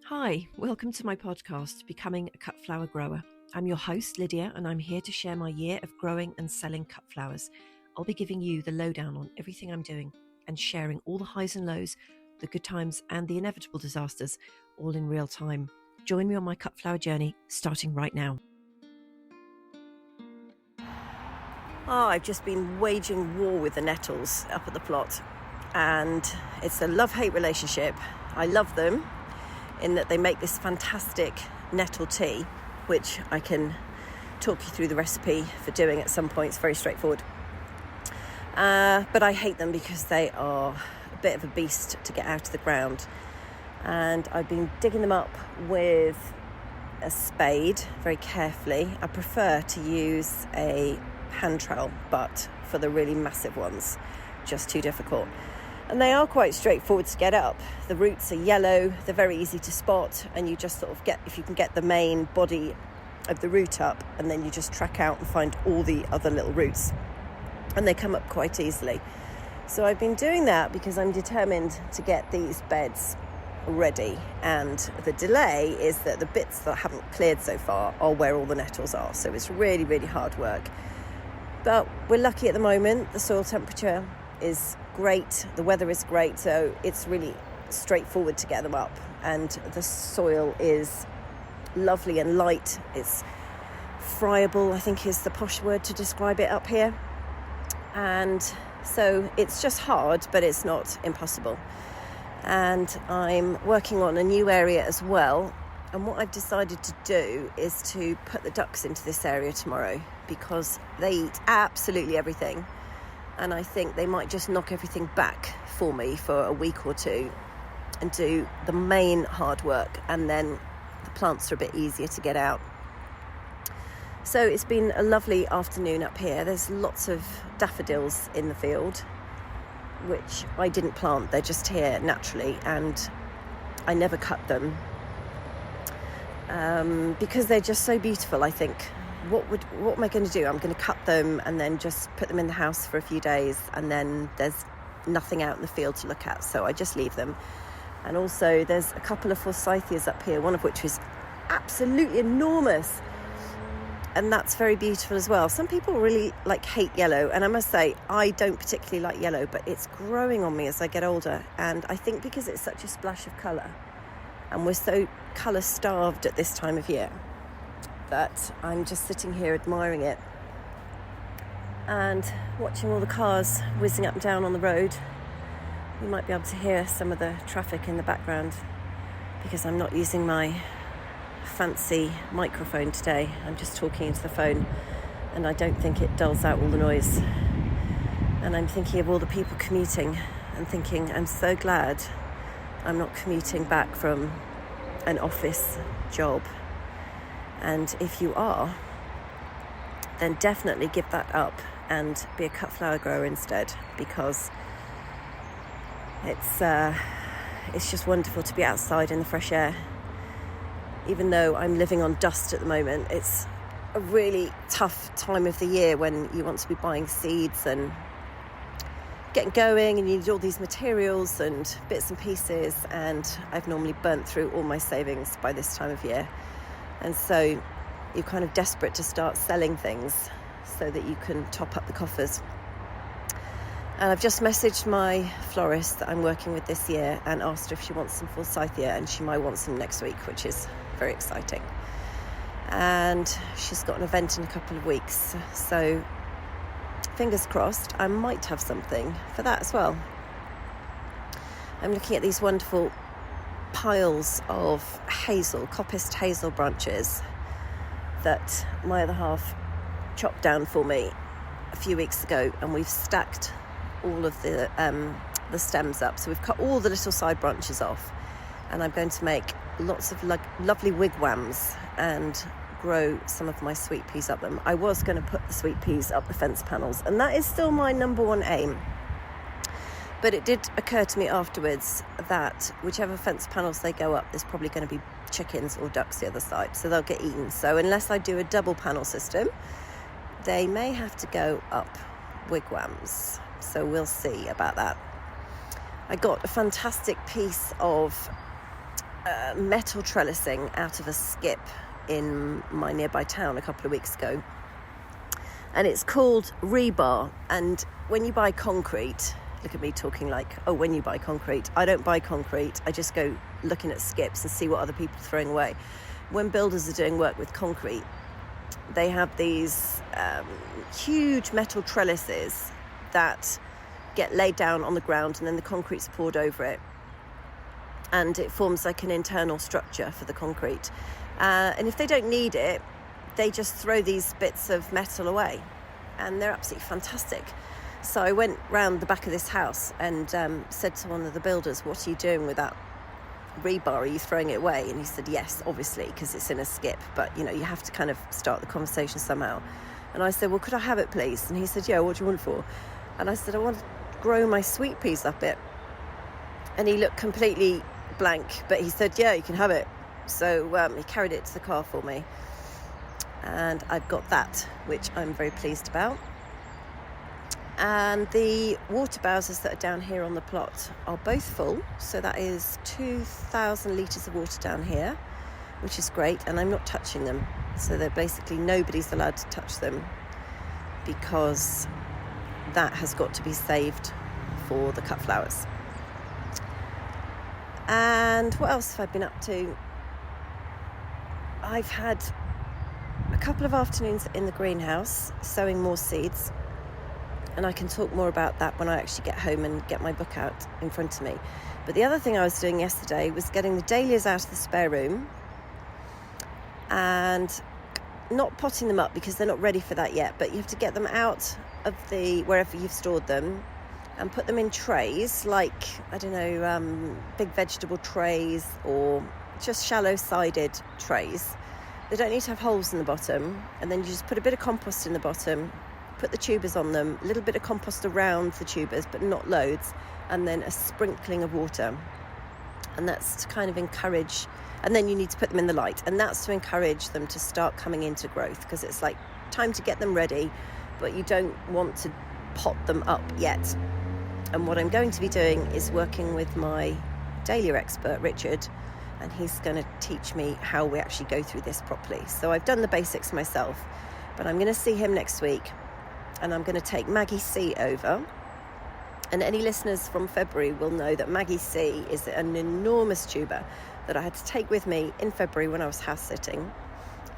Hi, welcome to my podcast, Becoming a Cut Flower Grower. I'm your host, Lydia, and I'm here to share my year of growing and selling cut flowers. I'll be giving you the lowdown on everything I'm doing and sharing all the highs and lows, the good times and the inevitable disasters, all in real time. Join me on my cut flower journey, starting right now. I've just been waging war with the nettles up at the plot, and it's a love-hate relationship. I love them in that they make this fantastic nettle tea, which I can talk you through the recipe for doing at some point. It's very straightforward. But I hate them because they are a bit of a beast to get out of the ground. And I've been digging them up with a spade very carefully. I prefer to use a hand trowel, but for the really massive ones, just too difficult. And they are quite straightforward to get up. The roots are yellow, they're very easy to spot, and you just sort of if you can get the main body of the root up, and then you just track out and find all the other little roots. And they come up quite easily. So I've been doing that because I'm determined to get these beds ready. And the delay is that the bits that haven't cleared so far are where all the nettles are. So it's really, really hard work. But we're lucky at the moment. The soil temperature is great, the weather is great, so it's really straightforward to get them up, and the soil is lovely and light. It's friable, I think is the posh word to describe it up here, and so it's just hard, but it's not impossible. And I'm working on a new area as well, and what I've decided to do is to put the ducks into this area tomorrow, because they eat absolutely everything. And I think they might just knock everything back for me for a week or two and do the main hard work, and then the plants are a bit easier to get out. So it's been a lovely afternoon up here. There's lots of daffodils in the field, which I didn't plant. They're just here naturally, and I never cut them because they're just so beautiful, I think. What am I going to do? I'm going to cut them and then just put them in the house for a few days, and then there's nothing out in the field to look at, so I just leave them. And also there's a couple of forsythias up here, one of which is absolutely enormous, and that's very beautiful as well. Some people really hate yellow, and I must say I don't particularly like yellow, but it's growing on me as I get older. And I think because it's such a splash of colour, and we're so colour starved at this time of year, that I'm just sitting here admiring it and watching all the cars whizzing up and down on the road. You might be able to hear some of the traffic in the background because I'm not using my fancy microphone today. I'm just talking into the phone, and I don't think it dulls out all the noise. And I'm thinking of all the people commuting and thinking, I'm so glad I'm not commuting back from an office job. And if you are, then definitely give that up and be a cut flower grower instead, because it's just wonderful to be outside in the fresh air. Even though I'm living on dust at the moment, it's a really tough time of the year when you want to be buying seeds and getting going, and you need all these materials and bits and pieces, and I've normally burnt through all my savings by this time of year. And so you're kind of desperate to start selling things so that you can top up the coffers. And I've just messaged my florist that I'm working with this year and asked her if she wants some forsythia, and she might want some next week, which is very exciting. And she's got an event in a couple of weeks, so fingers crossed I might have something for that as well. I'm looking at these wonderful piles of hazel, coppiced hazel branches that my other half chopped down for me a few weeks ago, and we've stacked all of the stems up. So we've cut all the little side branches off, and I'm going to make lots of lovely wigwams and grow some of my sweet peas up them. I was going to put the sweet peas up the fence panels, and that is still my number one aim. But it did occur to me afterwards that whichever fence panels they go up, there's probably going to be chickens or ducks the other side, so they'll get eaten. So unless I do a double panel system, they may have to go up wigwams. So we'll see about that. I got a fantastic piece of metal trellising out of a skip in my nearby town a couple of weeks ago, and it's called rebar. And when you buy concrete, look at me talking like, oh, when you buy concrete, I don't buy concrete, I just go looking at skips and see what other people are throwing away. When builders are doing work with concrete, they have these huge metal trellises that get laid down on the ground, and then the concrete's poured over it, and it forms like an internal structure for the concrete. And if they don't need it, they just throw these bits of metal away, and they're absolutely fantastic. So I went round the back of this house and said to one of the builders, what are you doing with that rebar? Are you throwing it away? And he said, yes, obviously, because it's in a skip, but you have to kind of start the conversation somehow. And I said, well, could I have it, please? And he said, yeah, what do you want it for? And I said, I want to grow my sweet peas up it. And he looked completely blank, but he said, yeah, you can have it. So he carried it to the car for me, and I've got that, which I'm very pleased about. And the water bowsers that are down here on the plot are both full, so that is 2,000 litres of water down here, which is great, and I'm not touching them. So they're basically, nobody's allowed to touch them, because that has got to be saved for the cut flowers. And what else have I been up to? I've had a couple of afternoons in the greenhouse sowing more seeds, and I can talk more about that when I actually get home and get my book out in front of me. But the other thing I was doing yesterday was getting the dahlias out of the spare room and not potting them up, because they're not ready for that yet, but you have to get them out of the wherever you've stored them and put them in trays, like, I don't know, big vegetable trays or just shallow-sided trays. They don't need to have holes in the bottom, and then you just put a bit of compost in the bottom, put the tubers on them, a little bit of compost around the tubers, but not loads, and then a sprinkling of water. And that's to kind of encourage, and then you need to put them in the light, and that's to encourage them to start coming into growth, because it's like time to get them ready, but you don't want to pot them up yet. And what I'm going to be doing is working with my dahlia expert, Richard, and he's going to teach me how we actually go through this properly. So I've done the basics myself, but I'm going to see him next week, and I'm going to take Maggie C over. And any listeners from February will know that Maggie C is an enormous tuber that I had to take with me in February when I was house sitting.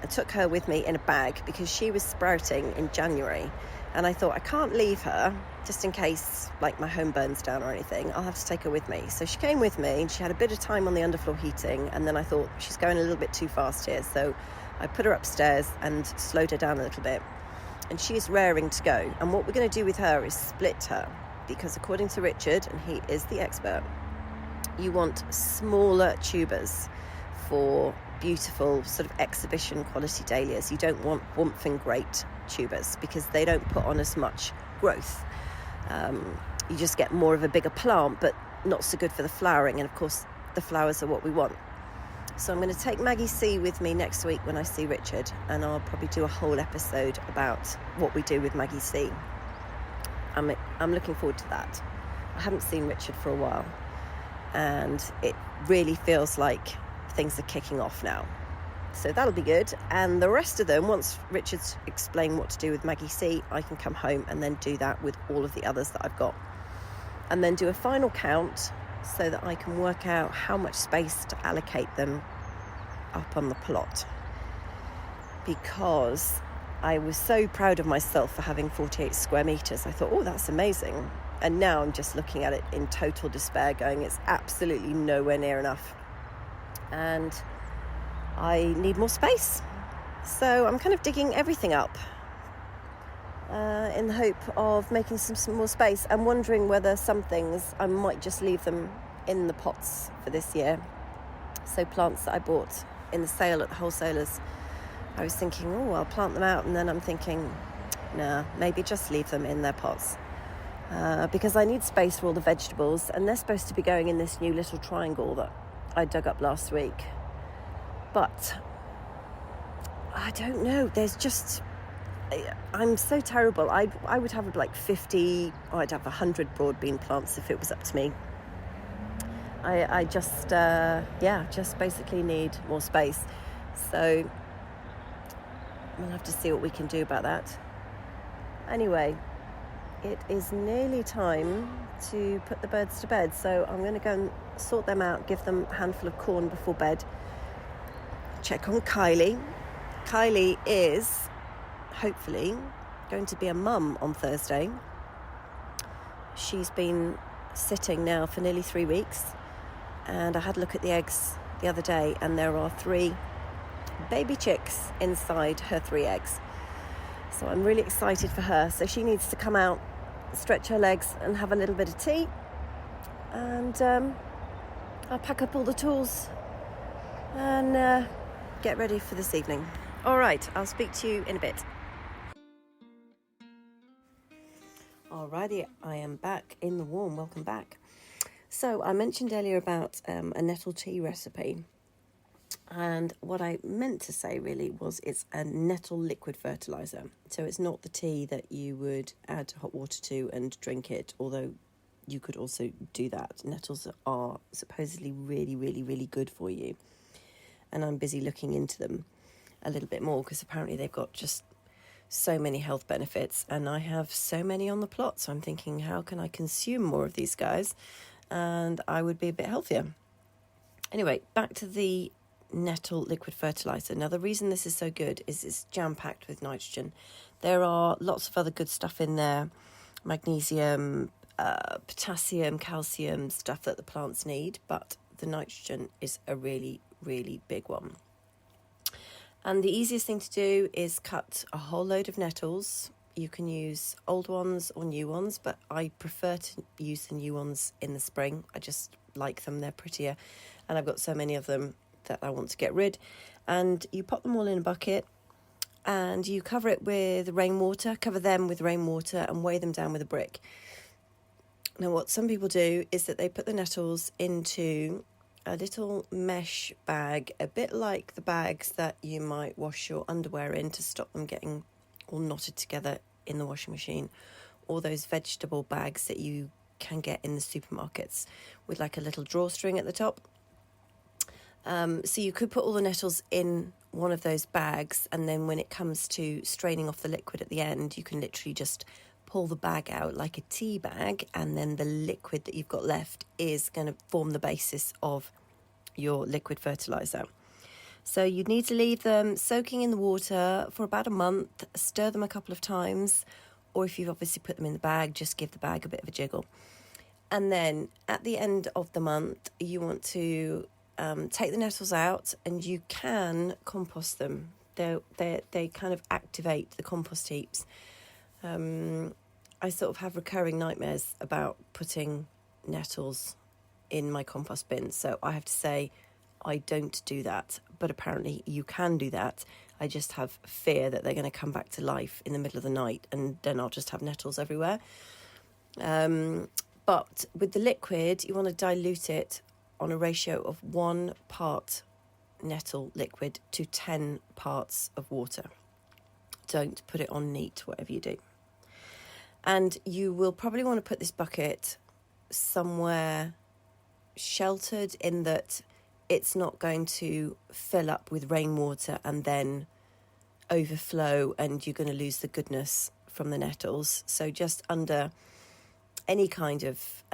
I took her with me in a bag because she was sprouting in January, and I thought, I can't leave her just in case like my home burns down or anything. I'll have to take her with me. So she came with me, and she had a bit of time on the underfloor heating, and then I thought, she's going a little bit too fast here, so I put her upstairs and slowed her down a little bit, and she's raring to go. And what we're going to do with her is split her, because according to Richard, and he is the expert, you want smaller tubers for beautiful sort of exhibition quality dahlias. You don't want whomping great tubers, because they don't put on as much growth. You just get more of a bigger plant, but not so good for the flowering, and of course the flowers are what we want. So I'm going to take Maggie C with me next week when I see Richard, and I'll probably do a whole episode about what we do with Maggie C. I'm looking forward to that. I haven't seen Richard for a while, and it really feels like things are kicking off now. So that'll be good. And the rest of them, once Richard's explained what to do with Maggie C, I can come home and then do that with all of the others that I've got. And then do a final count so that I can work out how much space to allocate them up on the plot. Because I was so proud of myself for having 48 square metres. I thought, oh, that's amazing. And now I'm just looking at it in total despair, going, it's absolutely nowhere near enough. And I need more space. So I'm kind of digging everything up in the hope of making some more space. I'm wondering whether some things I might just leave them in the pots for this year. So plants that I bought in the sale at the wholesalers, I was thinking, oh, I'll plant them out, and then I'm thinking, nah, maybe just leave them in their pots, because I need space for all the vegetables, and they're supposed to be going in this new little triangle that I dug up last week. But I don't know, I'm so terrible. I would have like 50, or I'd have 100 broad bean plants if it was up to me. I just, just basically need more space. So we'll have to see what we can do about that. Anyway, it is nearly time to put the birds to bed. So I'm going to go and sort them out, give them a handful of corn before bed. Check on Kylie. Kylie is hopefully going to be a mum on Thursday. She's been sitting now for nearly 3 weeks, and I had a look at the eggs the other day, and there are 3 baby chicks inside her 3 eggs. So I'm really excited for her. So she needs to come out, stretch her legs and have a little bit of tea, and I'll pack up all the tools and get ready for this evening. All right, I'll speak to you in a bit. Alrighty, I am back in the warm. Welcome back. So I mentioned earlier about a nettle tea recipe, and what I meant to say really was it's a nettle liquid fertiliser. So it's not the tea that you would add hot water to and drink it, although you could also do that. Nettles are supposedly really, really, really good for you, and I'm busy looking into them a little bit more because apparently they've got just so many health benefits, and I have so many on the plot, so I'm thinking, how can I consume more of these guys and I would be a bit healthier? Anyway, back to the nettle liquid fertiliser. Now, the reason this is so good is it's jam-packed with nitrogen. There are lots of other good stuff in there, magnesium, potassium, calcium, stuff that the plants need, but the nitrogen is a really, really big one. And the easiest thing to do is cut a whole load of nettles. You can use old ones or new ones, but I prefer to use the new ones in the spring. I just like them, they're prettier. And I've got so many of them that I want to get rid. And you pop them all in a bucket and you cover it with rainwater, cover them with rainwater and weigh them down with a brick. Now, what some people do is that they put the nettles into a little mesh bag, a bit like the bags that you might wash your underwear in to stop them getting all knotted together in the washing machine, or those vegetable bags that you can get in the supermarkets with like a little drawstring at the top. So you could put all the nettles in one of those bags, and then when it comes to straining off the liquid at the end, you can literally just pull the bag out like a tea bag, and then the liquid that you've got left is going to form the basis of your liquid fertiliser. So you need to leave them soaking in the water for about a month, stir them a couple of times, or if you've obviously put them in the bag, just give the bag a bit of a jiggle. And then at the end of the month, you want to take the nettles out, and you can compost them. They kind of activate the compost heaps. I sort of have recurring nightmares about putting nettles in my compost bin, so I have to say I don't do that, but apparently you can do that. I just have fear that they're going to come back to life in the middle of the night, and then I'll just have nettles everywhere. But with the liquid, you want to dilute it on a ratio of 1 part nettle liquid to 10 parts of water. Don't put it on neat, whatever you do. And you will probably want to put this bucket somewhere sheltered, in that it's not going to fill up with rainwater and then overflow, and you're going to lose the goodness from the nettles. So just under any kind of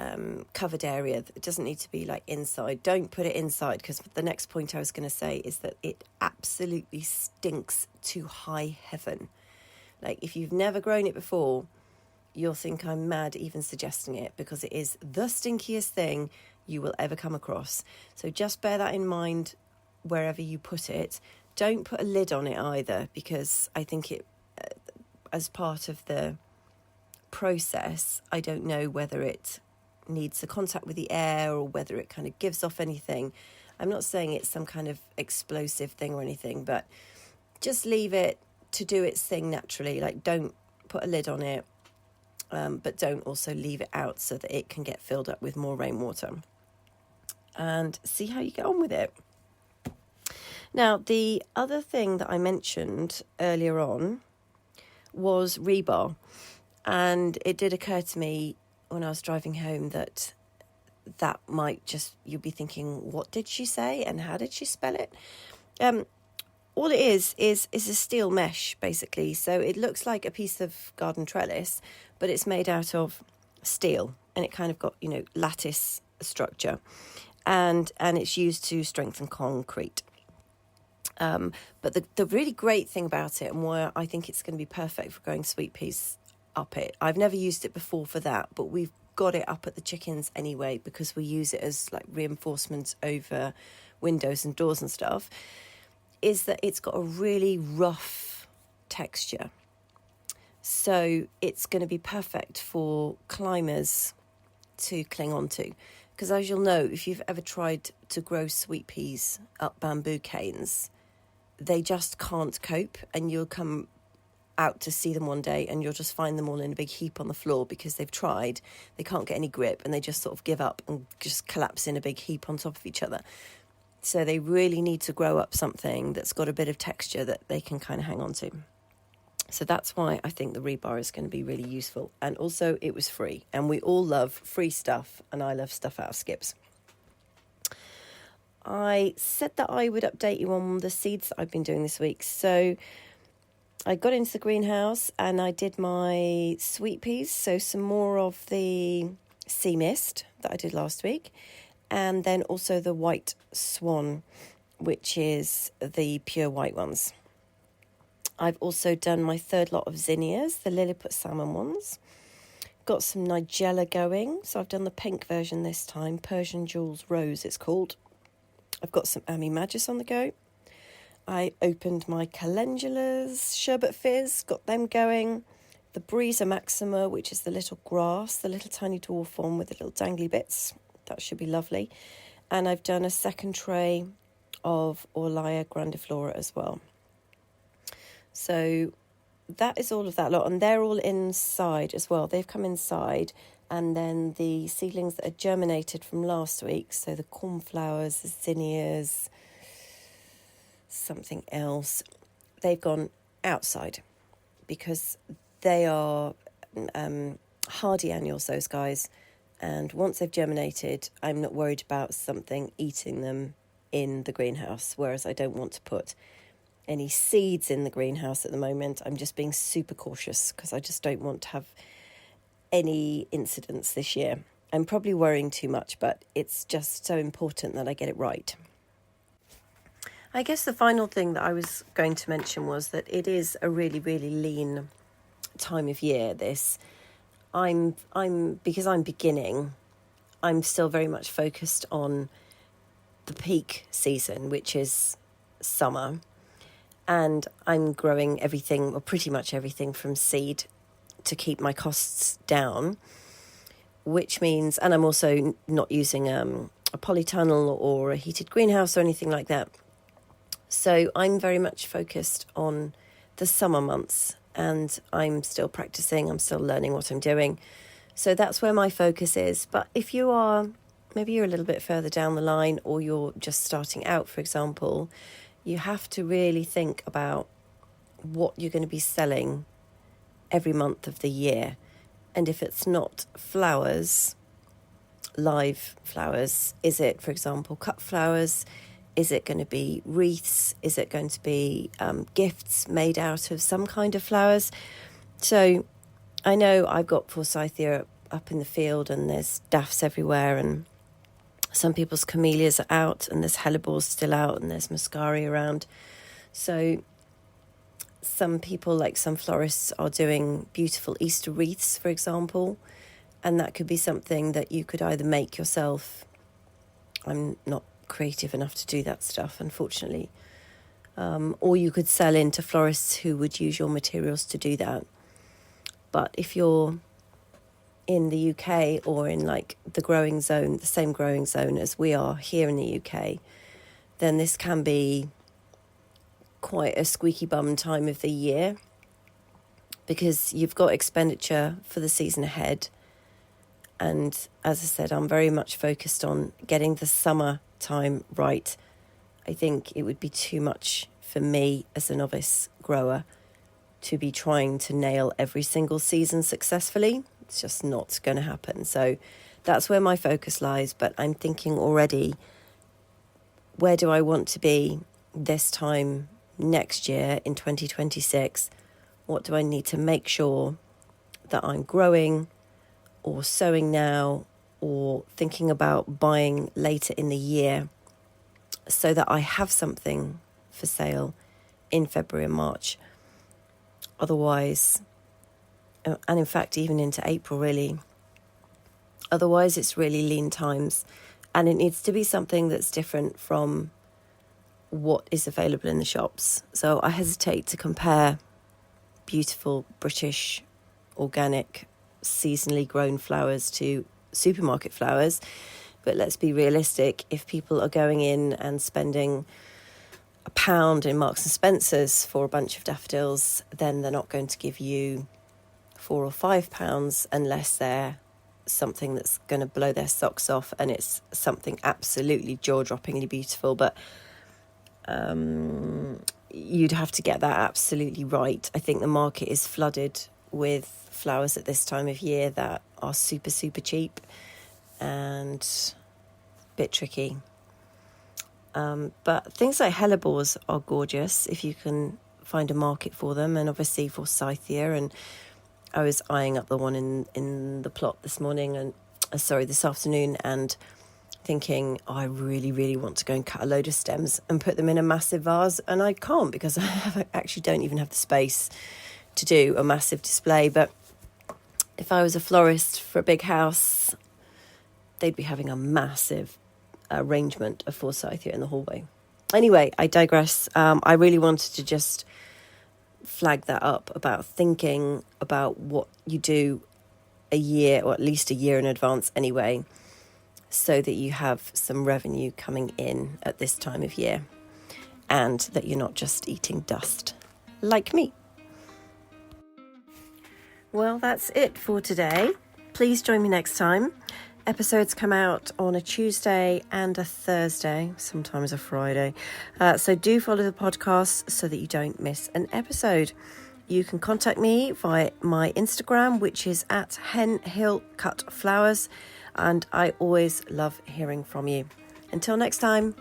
covered area. It doesn't need to be like inside. Don't put it inside, because the next point I was going to say is that it absolutely stinks to high heaven. Like, if you've never grown it before, you'll think I'm mad even suggesting it, because it is the stinkiest thing you will ever come across. So just bear that in mind wherever you put it. Don't put a lid on it either, because I think it, as part of the process, I don't know whether it needs the contact with the air or whether it kind of gives off anything. I'm not saying it's some kind of explosive thing or anything, but just leave it to do its thing naturally. Like, don't put a lid on it, but don't also leave it out so that it can get filled up with more rainwater, and see how you get on with it. Now, the other thing that I mentioned earlier on was rebar. And it did occur to me when I was driving home that that might just, you'll be thinking, what did she say and how did she spell it? All it is a steel mesh, basically. So it looks like a piece of garden trellis, but it's made out of steel, and it kind of got, lattice structure, and it's used to strengthen concrete. But the really great thing about it, and why I think it's going to be perfect for growing sweet peas up it, I've never used it before for that, but we've got it up at the chickens anyway, because we use it as like reinforcements over windows and doors and stuff, is that it's got a really rough texture. So it's going to be perfect for climbers to cling on to. Because as you'll know, if you've ever tried to grow sweet peas up bamboo canes, they just can't cope, and you'll come out to see them one day and you'll just find them all in a big heap on the floor because they've tried, they can't get any grip, and they just sort of give up and just collapse in a big heap on top of each other. So they really need to grow up something that's got a bit of texture that they can kind of hang on to. So that's why I think the rebar is going to be really useful. And also it was free, and we all love free stuff, and I love stuff out of skips. I said that I would update you on the seeds that I've been doing this week. So I got into the greenhouse and I did my sweet peas, so some more of the sea mist that I did last week, and then also the white swan, which is the pure white ones. I've also done my third lot of zinnias, the Lilliput salmon ones. Got some nigella going, so I've done the pink version this time, Persian Jewels Rose it's called. I've got some Ami Magus on the go. I opened my calendulas, sherbet fizz, got them going. The Breezer Maxima, which is the little grass, the little tiny dwarf one with the little dangly bits. That should be lovely. And I've done a second tray of Orlia grandiflora as well. So that is all of that lot, and they're all inside as well. They've come inside, and then the seedlings that are germinated from last week, so the cornflowers, the zinnias, something else, they've gone outside because they are hardy annuals, those guys, and once they've germinated, I'm not worried about something eating them in the greenhouse, whereas I don't want to put any seeds in the greenhouse at the moment. I'm just being super cautious because I just don't want to have any incidents this year. I'm probably worrying too much, but it's just so important that I get it right. I guess the final thing that I was going to mention was that it is a really, really lean time of year, this. Because I'm beginning, I'm still very much focused on the peak season, which is summer. And I'm growing everything, or pretty much everything, from seed to keep my costs down, which means, and I'm also not using a polytunnel or a heated greenhouse or anything like that. So I'm very much focused on the summer months, and I'm still practicing, I'm still learning what I'm doing. So that's where my focus is. But if you are, maybe you're a little bit further down the line, or you're just starting out, for example, you have to really think about what you're going to be selling every month of the year. And if it's not flowers, live flowers, is it, for example, cut flowers? Is it going to be wreaths? Is it going to be gifts made out of some kind of flowers? So I know I've got forsythia up in the field, and there's daffs everywhere, and some people's camellias are out, and there's hellebores still out, and there's muscari around. So some people, like some florists, are doing beautiful Easter wreaths, for example, and that could be something that you could either make yourself. I'm not creative enough to do that stuff, unfortunately. Or you could sell into florists who would use your materials to do that. But if you're in the UK, or in like the growing zone, the same growing zone as we are here in the UK, then this can be quite a squeaky bum time of the year, because you've got expenditure for the season ahead. And as I said, I'm very much focused on getting the summer time right. I think it would be too much for me as a novice grower to be trying to nail every single season successfully. It's just not going to happen. So that's where my focus lies. But I'm thinking already, where do I want to be this time next year in 2026? What do I need to make sure that I'm growing or sowing now or thinking about buying later in the year, so that I have something for sale in February and March? Otherwise, and in fact even into April really, otherwise it's really lean times, and it needs to be something that's different from what is available in the shops. So I hesitate to compare beautiful British organic seasonally grown flowers to supermarket flowers, but let's be realistic. If people are going in and spending £1 in Marks and Spencer's for a bunch of daffodils, then they're not going to give you £4 or £5 unless they're something that's going to blow their socks off and it's something absolutely jaw-droppingly beautiful. But you'd have to get that absolutely right. I think the market is flooded with flowers at this time of year that are super, super cheap and a bit tricky. But things like hellebores are gorgeous if you can find a market for them, and obviously forsythia. And I was eyeing up the one in the plot this afternoon, and thinking, I really, really want to go and cut a load of stems and put them in a massive vase, and I can't because I actually don't even have the space to do a massive display. But if I was a florist for a big house, they'd be having a massive arrangement of forsythia in the hallway. Anyway, I digress. I really wanted to just flag that up about thinking about what you do a year, or at least a year in advance anyway, so that you have some revenue coming in at this time of year and that you're not just eating dust like me. Well, that's it for today. Please join me next time. Episodes come out on a Tuesday and a Thursday, sometimes a Friday. So do follow the podcast so that you don't miss an episode. You can contact me via my Instagram, which is at henhillcutflowers. And I always love hearing from you. Until next time.